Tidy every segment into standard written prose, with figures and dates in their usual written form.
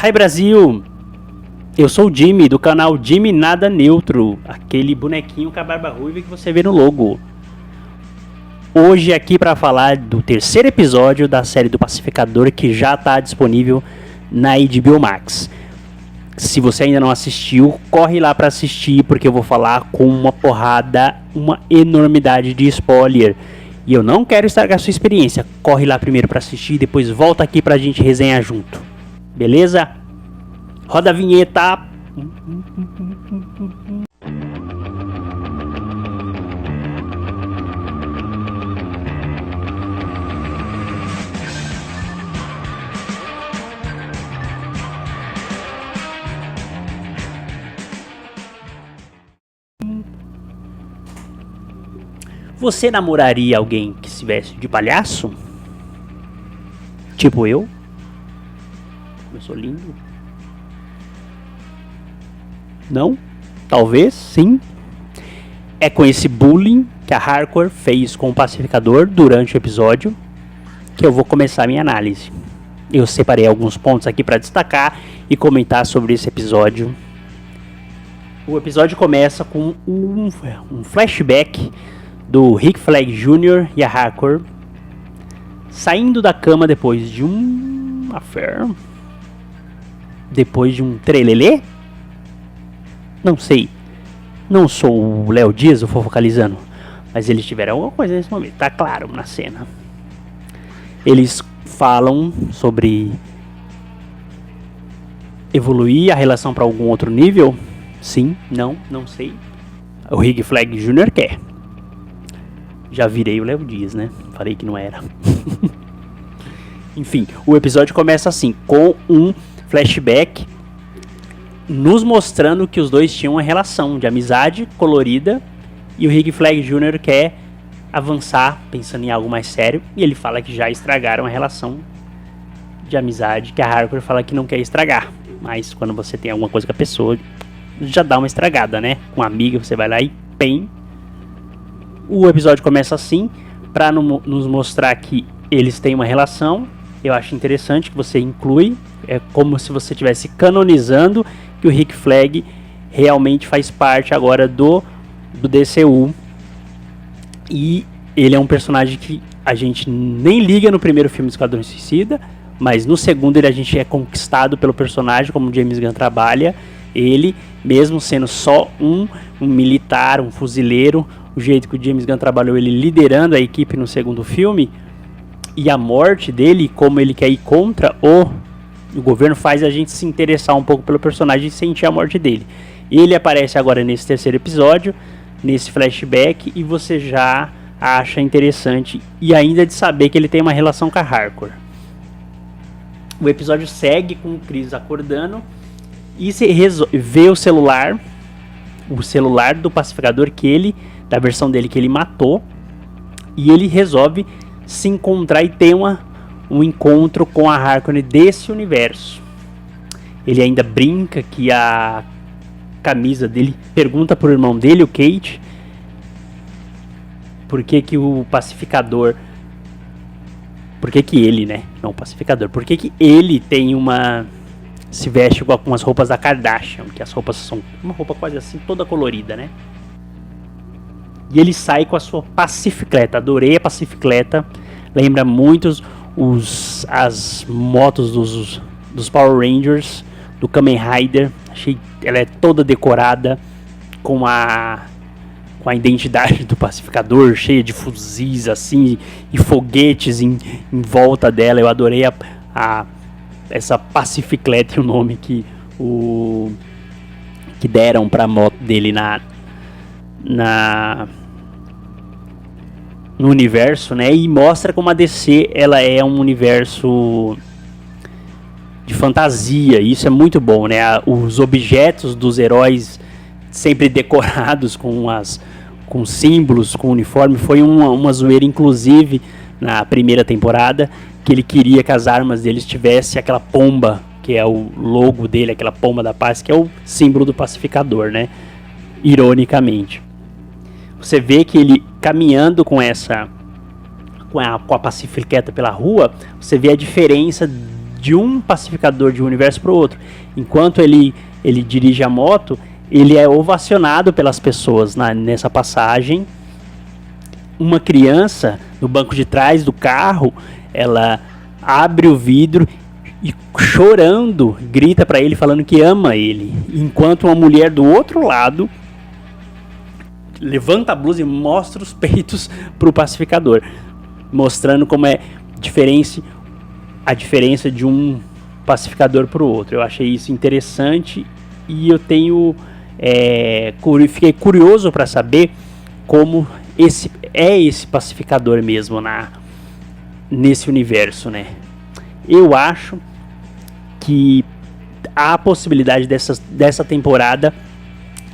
Hi Brasil! Eu sou o Jimmy, do canal Jimmy Nada Neutro, aquele bonequinho com a barba ruiva que você vê no logo. Hoje aqui para falar do terceiro episódio da série do Pacificador, que já está disponível na HBO Max. Se você ainda não assistiu, corre lá para assistir, porque eu vou falar com uma porrada, uma enormidade de spoiler. E eu não quero estragar sua experiência. Corre lá primeiro para assistir, depois volta aqui pra gente resenhar junto. Beleza? Roda a vinheta. Você namoraria alguém que se veste de palhaço? Tipo eu? Eu sou lindo? Não? Talvez, sim. É com esse bullying que a Harcourt fez com o Pacificador durante o episódio que eu vou começar a minha análise. Eu separei alguns pontos aqui para destacar e comentar sobre esse episódio. O episódio começa com um flashback do Rick Flag Jr. e a Harcourt saindo da cama depois de um affair. Depois de um trelelê? Não sei. Não sou o Léo Dias, o fofocalizando. Mas eles tiveram alguma coisa nesse momento. Tá claro na cena. Eles falam sobre evoluir a relação para algum outro nível? Sim, não sei. O Rick Flag Jr. quer. Já virei o Léo Dias, né? Falei que não era. Enfim, o episódio começa assim, com um flashback nos mostrando que os dois tinham uma relação de amizade colorida e o Rick Flag Jr. quer avançar pensando em algo mais sério e ele fala que já estragaram a relação de amizade, que a Harcourt fala que não quer estragar, mas quando você tem alguma coisa com a pessoa já dá uma estragada, né? Com uma amiga você vai lá e pem. O episódio começa assim para nos mostrar que eles têm uma relação. Eu acho interessante que você inclui, é como se você estivesse canonizando que o Rick Flag realmente faz parte agora do DCU. E ele é um personagem que a gente nem liga no primeiro filme do Esquadrão Suicida, mas no segundo a gente é conquistado pelo personagem, como o James Gunn trabalha. Ele, mesmo sendo só um militar, um fuzileiro, o jeito que o James Gunn trabalhou ele liderando a equipe no segundo filme, e a morte dele, como ele quer ir contra o governo, faz a gente se interessar um pouco pelo personagem e sentir a morte dele. Ele aparece agora nesse terceiro episódio, nesse flashback, e você já acha interessante, e ainda de saber que ele tem uma relação com a Harcourt. O episódio segue com o Chris acordando, e você vê o celular do Pacificador da versão dele que ele matou, e ele resolve se encontrar e ter um encontro com a Harkonnen desse universo. Ele ainda brinca que a camisa dele, pergunta pro irmão dele, o Kate, por que o Pacificador, por que ele, né, não o Pacificador, por que ele tem se veste com algumas roupas da Kardashian, que as roupas são uma roupa quase assim, toda colorida, né? E ele sai com a sua pacificleta. Adorei a pacificleta. Lembra muito as motos dos Power Rangers, do Kamen Rider. Achei ela é toda decorada com a identidade do Pacificador, cheia de fuzis assim e foguetes em volta dela. Eu adorei essa pacificleta, o nome que deram pra moto dele no universo, né? E mostra como a DC ela é um universo de fantasia. Isso é muito bom, né? Os objetos dos heróis sempre decorados com símbolos, com uniforme. Foi uma zoeira, inclusive, na primeira temporada, que ele queria que as armas deles tivessem aquela pomba, que é o logo dele, aquela pomba da paz, que é o símbolo do Pacificador, né? Ironicamente. Você vê que ele caminhando com a pacificleta pela rua, você vê a diferença de um pacificador de um universo para o outro. Enquanto ele dirige a moto, ele é ovacionado pelas pessoas nessa passagem. Uma criança no banco de trás do carro, ela abre o vidro e chorando grita para ele falando que ama ele, enquanto uma mulher do outro lado levanta a blusa e mostra os peitos pro pacificador, mostrando como é a diferença de um pacificador pro outro. Eu achei isso interessante e eu fiquei curioso para saber como esse pacificador mesmo nesse universo, né? Eu acho que há a possibilidade dessa temporada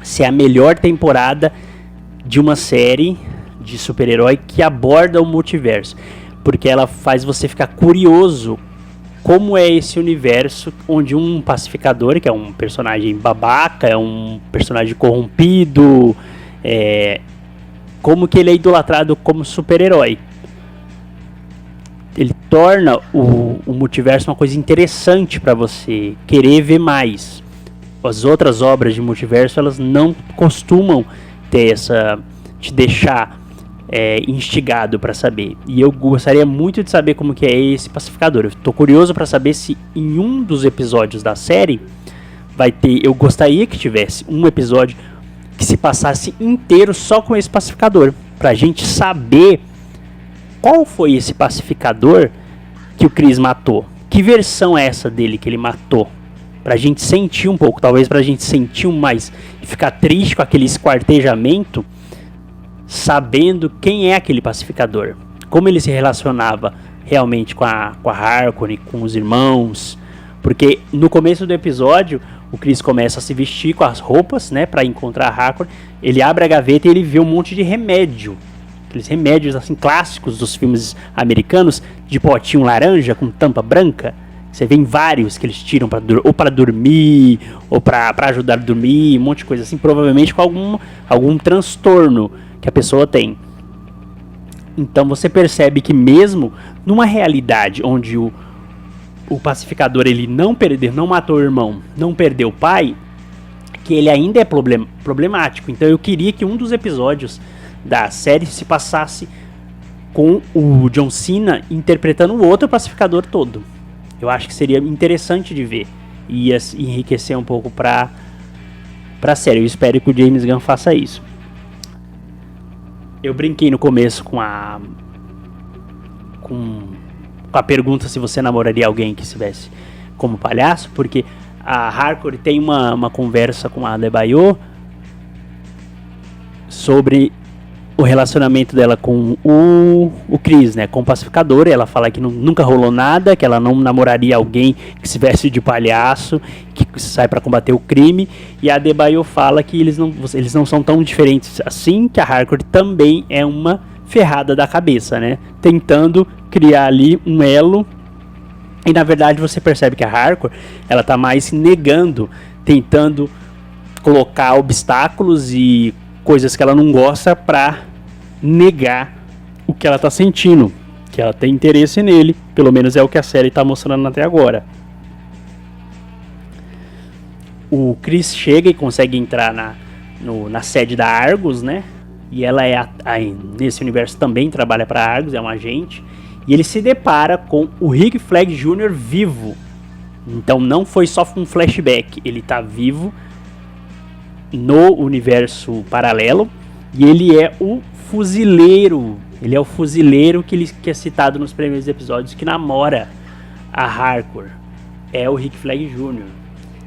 ser a melhor temporada de uma série de super-herói que aborda o multiverso, porque ela faz você ficar curioso como é esse universo onde um pacificador, que é um personagem babaca, é um personagem corrompido, como que ele é idolatrado como super-herói. Ele torna o multiverso uma coisa interessante para você querer ver mais. As outras obras de multiverso, elas não costumam ter te deixar instigado para saber. E eu gostaria muito de saber como que é esse pacificador. Eu tô curioso para saber se em um dos episódios da série vai ter. Eu gostaria que tivesse um episódio que se passasse inteiro só com esse pacificador, pra gente saber qual foi esse pacificador que o Chris matou. Que versão é essa dele que ele matou? Pra gente sentir um pouco, talvez pra gente sentir mais e ficar triste com aquele esquartejamento, sabendo quem é aquele pacificador, como ele se relacionava realmente com a Harcourt, com os irmãos. Porque no começo do episódio o Chris começa a se vestir com as roupas, né, para encontrar a Harcourt. Ele abre a gaveta e ele vê um monte de remédio, aqueles remédios assim clássicos dos filmes americanos, de potinho laranja com tampa branca. Você vê em vários que eles tiram ou para dormir, ou para ajudar a dormir, um monte de coisa assim, provavelmente com algum transtorno que a pessoa tem. Então você percebe que mesmo numa realidade onde o pacificador ele não matou o irmão, não perdeu o pai, que ele ainda é problemático. Então eu queria que um dos episódios da série se passasse com o John Cena interpretando o outro pacificador todo. Eu acho que seria interessante de ver e ia enriquecer um pouco pra série. Eu espero que o James Gunn faça isso. Eu brinquei no começo com a pergunta se você namoraria alguém que estivesse como palhaço, porque a Harcourt tem uma conversa com a Adebayo sobre o relacionamento dela com o Chris, né, com o pacificador. Ela fala que nunca rolou nada, que ela não namoraria alguém que se veste de palhaço, que sai para combater o crime. E a Adebayo fala que eles não são tão diferentes assim, que a Harcourt também é uma ferrada da cabeça, né, tentando criar ali um elo. E na verdade você percebe que a Harcourt, ela tá mais negando, tentando colocar obstáculos e coisas que ela não gosta pra negar o que ela tá sentindo, que ela tem interesse nele, pelo menos é o que a série tá mostrando até agora. O Chris chega e consegue entrar na sede da Argus, né? E ela nesse universo também trabalha pra Argus, é um agente. E ele se depara com o Rick Flag Jr. vivo. Então não foi só um flashback, ele tá vivo no universo paralelo. E ele é o fuzileiro. Ele é o fuzileiro que é citado nos primeiros episódios, que namora a Harcourt. É o Rick Flag Jr.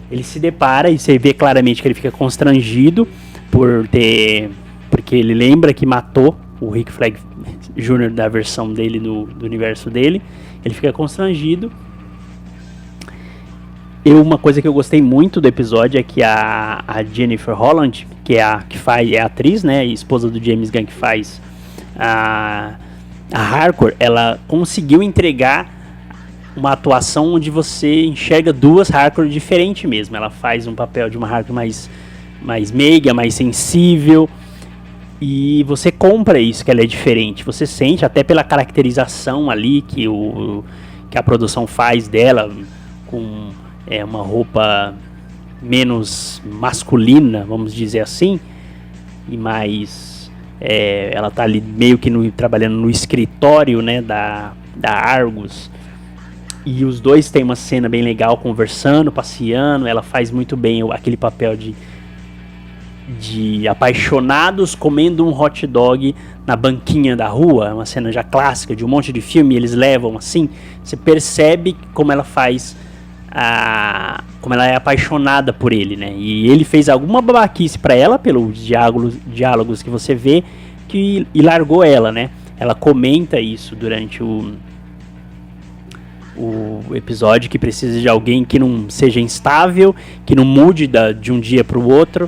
Ele se depara e você vê claramente que ele fica constrangido porque ele lembra que matou o Rick Flag Jr. da versão dele do universo dele. Ele fica constrangido. Uma coisa que eu gostei muito do episódio é que a Jennifer Holland, que é a atriz, né, esposa do James Gunn, que faz a Harcourt, ela conseguiu entregar uma atuação onde você enxerga duas Harcourt diferentes mesmo. Ela faz um papel de uma Harcourt mais meiga, mais sensível, e você compra isso, que ela é diferente. Você sente até pela caracterização ali que a produção faz dela. é uma roupa menos masculina, vamos dizer assim, e mais ela tá ali meio que trabalhando no escritório, né, da Argus, e os dois têm uma cena bem legal conversando, passeando. Ela faz muito bem aquele papel de apaixonados comendo um hot dog na banquinha da rua, uma cena já clássica de um monte de filme, e eles levam assim, você percebe como ela faz como ela é apaixonada por ele, né? E ele fez alguma babaquice pra ela pelos diálogos que você vê, e largou ela, né? Ela comenta isso durante o episódio, que precisa de alguém que não seja instável, que não mude de um dia pro outro,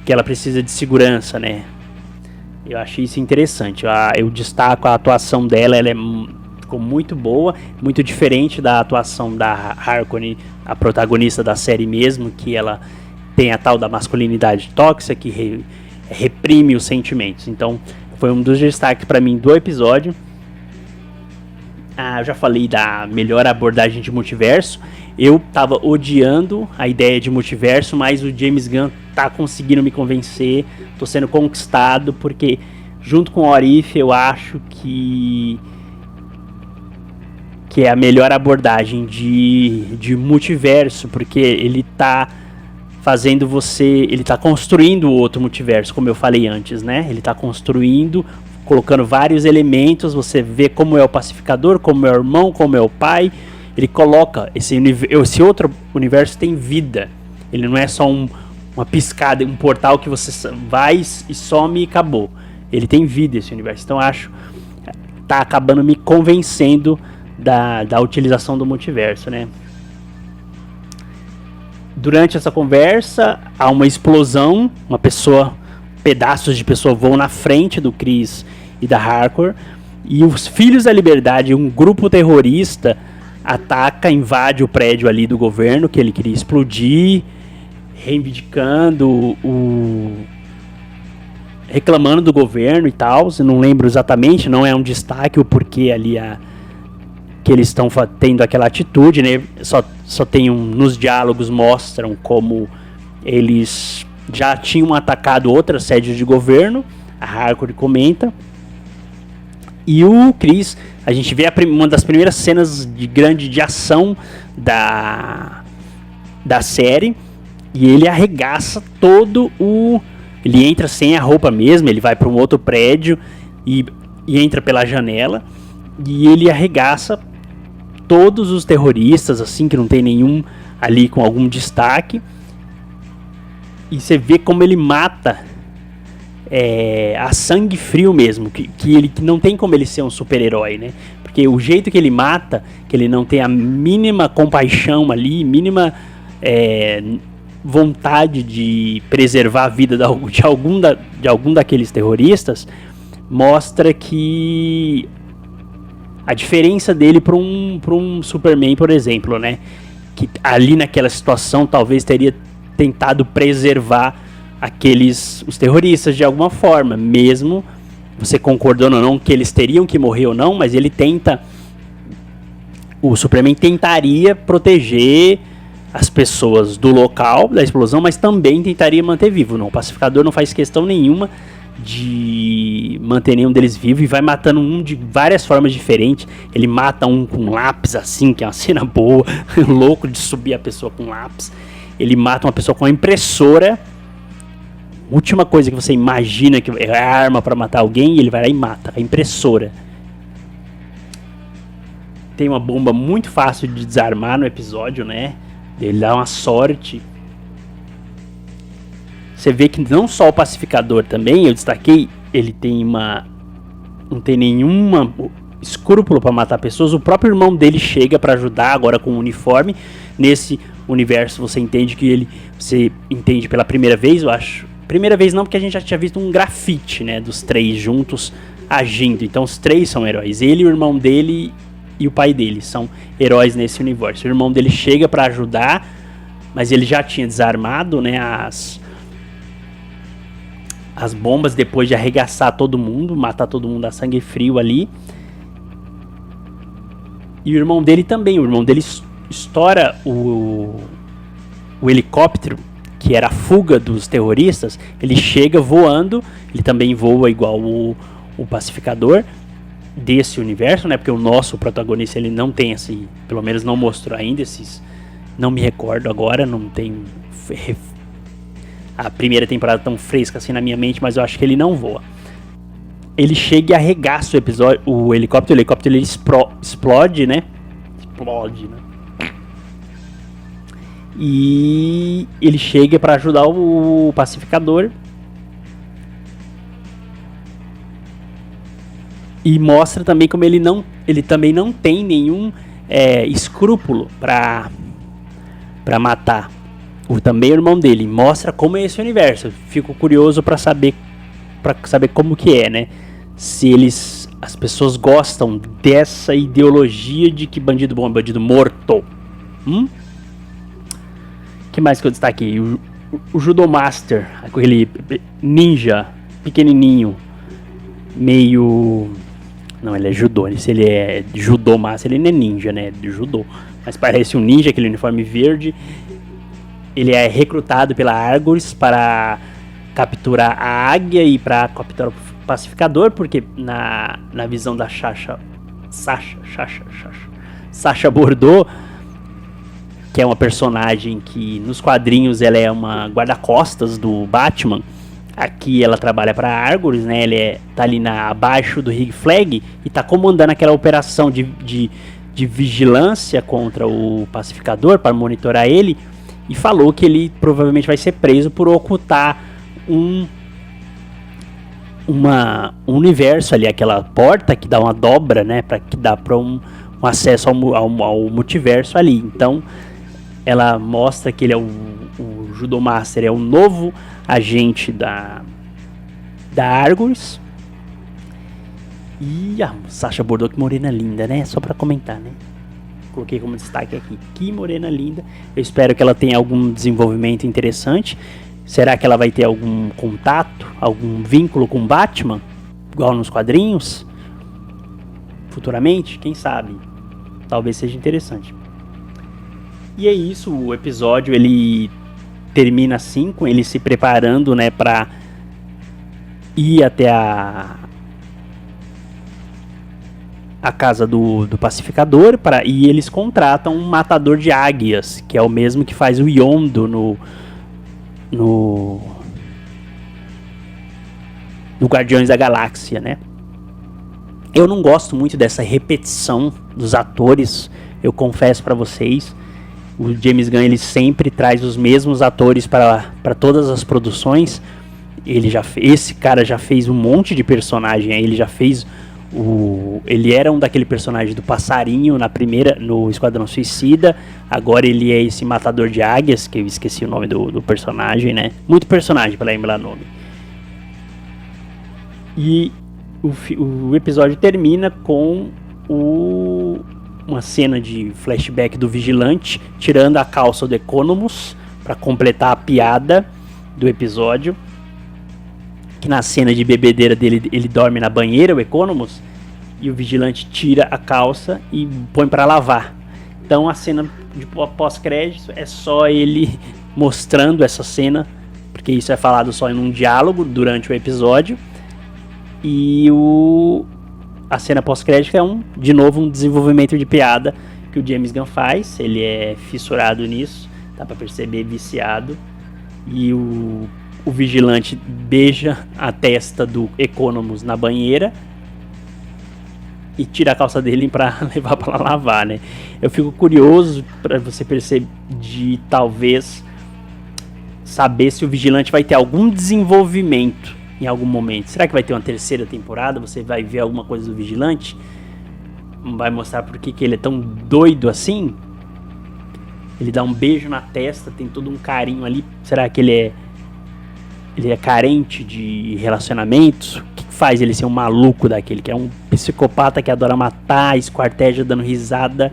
que ela precisa de segurança, né? Eu achei isso interessante. Eu destaco a atuação dela, ficou muito boa, muito diferente da atuação da Harkonnen, a protagonista da série mesmo, que ela tem a tal da masculinidade tóxica, que reprime os sentimentos. Então, foi um dos destaques para mim do episódio. Eu já falei da melhor abordagem de multiverso. Eu tava odiando a ideia de multiverso, mas o James Gunn tá conseguindo me convencer. Tô sendo conquistado, porque junto com o What If, eu acho que é a melhor abordagem de multiverso, porque ele tá fazendo ele tá construindo outro multiverso, como eu falei antes, né? Ele tá construindo, colocando vários elementos. Você vê como é o pacificador, como é o irmão, como é o pai. Ele coloca esse outro universo tem vida. Ele não é só uma piscada, um portal que você vai e some e acabou. Ele tem vida, esse universo. Então acho tá acabando me convencendo da utilização do multiverso, né? Durante essa conversa há uma explosão, pedaços de pessoa voam na frente do Chris e da Harcourt, e os Filhos da Liberdade, um grupo terrorista, ataca, invade o prédio ali do governo que ele queria explodir, reivindicando reclamando do governo e tal. Eu não lembro exatamente, não é um destaque o porquê ali que eles estão tendo aquela atitude, né? Só tem nos diálogos mostram como eles já tinham atacado outras sedes de governo. A Harcourt comenta. E o Chris, a gente vê uma das primeiras cenas de ação da série, e ele arregaça ele entra sem a roupa mesmo, ele vai para um outro prédio e entra pela janela, e ele arregaça todos os terroristas, assim, que não tem nenhum ali com algum destaque. E você vê como ele mata a sangue frio mesmo, que não tem como ele ser um super-herói, né? Porque o jeito que ele mata, que ele não tem a mínima compaixão ali, mínima vontade de preservar a vida de algum daqueles terroristas, mostra que a diferença dele para um Superman, por exemplo, né? Que ali naquela situação talvez teria tentado preservar os terroristas de alguma forma, mesmo você concordando ou não que eles teriam que morrer ou não, mas o Superman tentaria proteger as pessoas do local da explosão, mas também tentaria manter vivo. Não, o pacificador não faz questão nenhuma de manter nenhum deles vivo, e vai matando um de várias formas diferentes. Ele mata um com lápis, assim, que é uma cena boa, louco de subir a pessoa com lápis. Ele mata uma pessoa com uma impressora. Última coisa que você imagina que é a arma para matar alguém, e ele vai lá e mata a impressora. Tem uma bomba muito fácil de desarmar no episódio, né? Ele dá uma sorte. Você vê que não só o pacificador também, eu destaquei, ele não tem nenhuma escrúpulo para matar pessoas. O próprio irmão dele chega para ajudar agora com o uniforme. Nesse universo você entende pela primeira vez, eu acho. Primeira vez não, porque a gente já tinha visto um grafite, né, dos três juntos agindo. Então os três são heróis. Ele, o irmão dele e o pai dele são heróis nesse universo. O irmão dele chega para ajudar, mas ele já tinha desarmado, né, as bombas depois de arregaçar todo mundo, matar todo mundo a sangue frio ali. E o irmão dele também. O irmão dele estoura o helicóptero, que era a fuga dos terroristas, ele chega voando, ele também voa igual o Pacificador desse universo, né? Porque o nosso protagonista, ele não tem esse, pelo menos não mostrou ainda esses, não me recordo agora, não tem a primeira temporada tão fresca assim na minha mente, mas eu acho que ele não voa. Ele chega e arregaça o helicóptero ele explode, né? E ele chega para ajudar o Pacificador. E mostra também como ele também não tem nenhum escrúpulo para matar também o irmão dele. Mostra como é esse universo. Fico curioso para saber como que é, né? Se as pessoas gostam dessa ideologia de que bandido bom é bandido morto. Que mais que eu destaquei? O Judo Master, aquele ninja pequenininho, meio... Não, ele é judô, ele é Judo Master, ele não é ninja, né? De judô. Mas parece um ninja, aquele uniforme verde. Ele é recrutado pela Argus para capturar a águia e para capturar o Pacificador, porque na visão da Sacha Bordeaux, que é uma personagem que nos quadrinhos ela é uma guarda-costas do Batman. Aqui ela trabalha para a Argus, né? Ele tá ali abaixo do Rick Flag e tá comandando aquela operação de vigilância contra o Pacificador para monitorar ele. E falou que ele provavelmente vai ser preso por ocultar um universo ali, aquela porta que dá uma dobra, né? Que dá para um acesso ao multiverso ali. Então ela mostra que ele é o Judo Master, é o novo agente da Argus. E a Sacha Bordeaux, que morena linda, né? Só pra comentar, né? Coloquei como destaque aqui. Que morena linda. Eu espero que ela tenha algum desenvolvimento interessante. Será que ela vai ter algum contato, algum vínculo com Batman? Igual nos quadrinhos? Futuramente? Quem sabe? Talvez seja interessante. E é isso, o episódio ele termina assim, com ele se preparando, né, pra ir até a casa do Pacificador, e eles contratam um matador de águias, que é o mesmo que faz o Yondo no Guardiões da Galáxia, né? Eu não gosto muito dessa repetição dos atores, eu confesso pra vocês. O James Gunn, ele sempre traz os mesmos atores para todas as produções. Esse cara já fez um monte de personagem. Ele já fez ele era daquele personagem do passarinho no Esquadrão Suicida. Agora ele é esse matador de águias, que eu esqueci o nome do personagem, né? Muito personagem para lembrar o nome. E o episódio termina com uma cena de flashback do Vigilante tirando a calça do Economus para completar a piada do episódio, que na cena de bebedeira dele ele dorme na banheira, o Economus, e o Vigilante tira a calça e põe para lavar. Então a cena de pós-crédito é só ele mostrando essa cena, porque isso é falado só em um diálogo durante o episódio, e a cena pós-crédito é de novo um desenvolvimento de piada que o James Gunn faz. Ele é fissurado nisso, dá pra perceber, viciado. E o Vigilante beija a testa do Economus na banheira e tira a calça dele pra levar pra lavar, né? Eu fico curioso pra você perceber, de talvez saber se o Vigilante vai ter algum desenvolvimento em algum momento. Será que vai ter uma terceira temporada? Você vai ver alguma coisa do Vigilante? Vai mostrar por que ele é tão doido assim? Ele dá um beijo na testa, tem todo um carinho ali. Será que ele é carente de relacionamentos? O que faz ele ser um maluco daquele? Que é um psicopata que adora matar, esquarteja dando risada,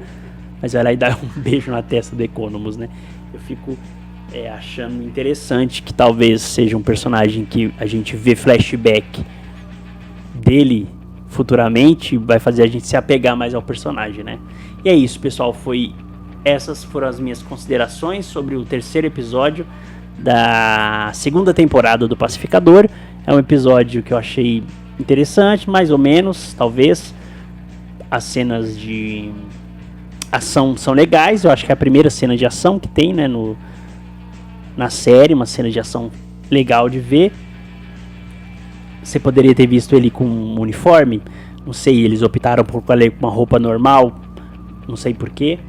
mas vai lá e dá um beijo na testa do Economus, né? Eu fico achando interessante que talvez seja um personagem que a gente vê flashback dele futuramente, vai fazer a gente se apegar mais ao personagem, né? E é isso, pessoal, foi essas foram as minhas considerações sobre o terceiro episódio da segunda temporada do Pacificador. É um episódio que eu achei interessante, mais ou menos, talvez. As cenas de ação são legais, eu acho que é a primeira cena de ação que tem, né, na série, uma cena de ação legal de ver. Você poderia ter visto ele com um uniforme, não sei, eles optaram por uma roupa normal, não sei porquê.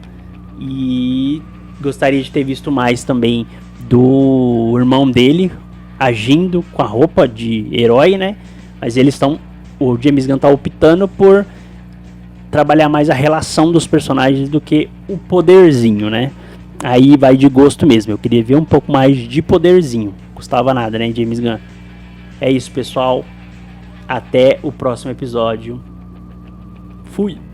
E gostaria de ter visto mais também do irmão dele agindo com a roupa de herói, né? Mas o James Gunn tá optando por trabalhar mais a relação dos personagens do que o poderzinho, né? Aí vai de gosto mesmo. Eu queria ver um pouco mais de poderzinho. Custava nada, né, James Gunn? É isso, pessoal. Até o próximo episódio. Fui!